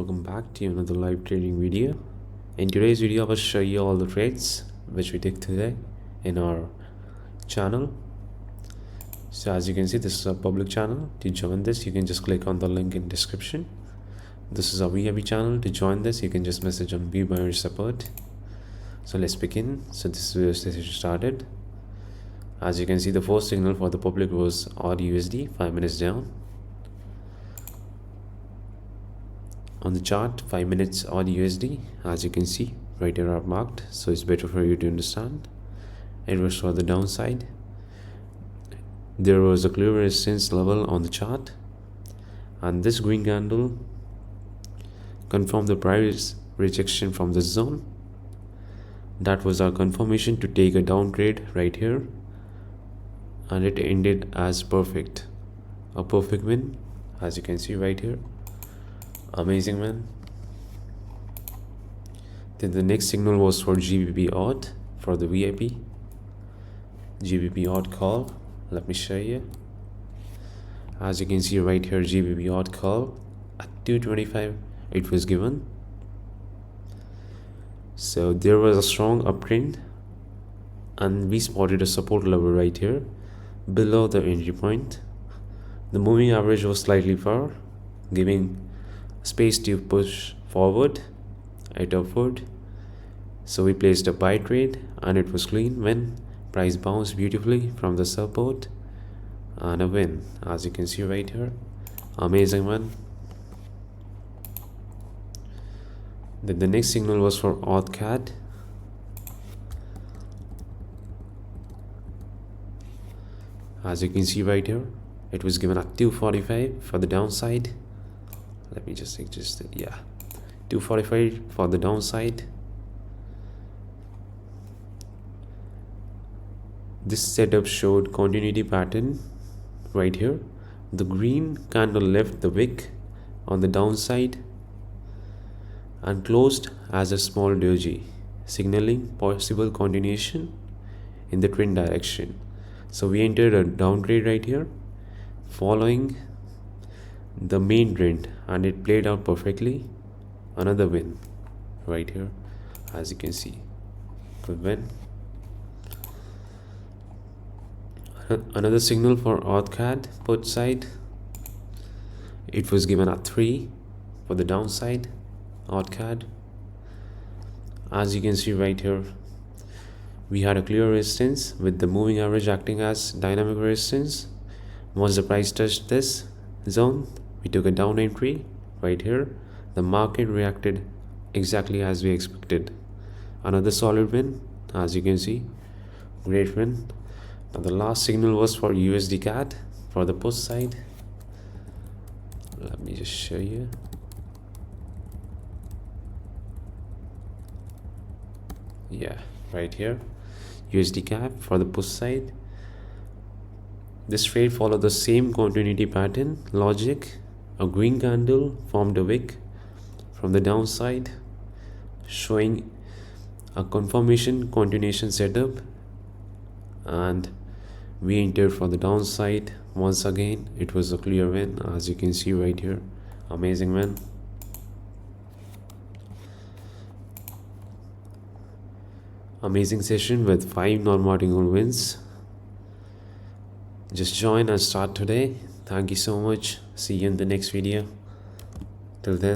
Welcome back to another live trading video. In today's video I will show you all the trades which we did today in our channel. So as you can see, this is a public channel. To join this you can just click on the link in description. This is a VIP channel. To join this you can just message on Be Buyer Support. So let's begin. So this video session started. As you can see, the first signal for the public was odd USD 5 minutes down. On the chart, 5 minutes odd USD, as you can see right here are marked, so it's better for you to understand. It was for the downside. There was a clear resistance level on the chart, and this green candle confirmed the price rejection from the zone. That was our confirmation to take a down trade right here, and it ended as perfect, a perfect win, as you can see right here. Amazing, man. Then the next signal was for GBP odd for the VIP. GBP odd call. Let me show you. As you can see right here, GBP odd call at 225 it was given. So there was a strong uptrend, and we spotted a support level right here below the entry point. The moving average was slightly far, giving space to push forward and upward. So we placed a buy trade, and it was clean when price bounced beautifully from the support, and a win, as you can see right here. Amazing one. Then the next signal was for odd CAD. As you can see right here, it was given at 245 for the downside. Let me just adjust it. Yeah, 245 for the downside. This setup showed continuity pattern right here. The green candle left the wick on the downside and closed as a small doji, signaling possible continuation in the trend direction. So we entered a down trade right here following the main trend, and it played out perfectly. Another win right here, as you can see. Good win. Another signal for odd CAD put side. It was given at 3 for the downside odd CAD. As you can see right here, we had a clear resistance with the moving average acting as dynamic resistance. Once the price touched this zone, we took a down entry right here. The market reacted exactly as we expected. Another solid win, as you can see. Great win. Now the last signal was for USD CAD for the put side. Let me just show you. Yeah, right here, USD CAD for the put side. This trade followed the same continuity pattern logic. A green candle formed a wick from the downside, showing a confirmation continuation setup, and we entered for the downside. Once again, it was a clear win, as you can see right here. Amazing win. Amazing session with 5 non-marginal wins. Just join and start today. Thank you so much. See you in the next video. Till then.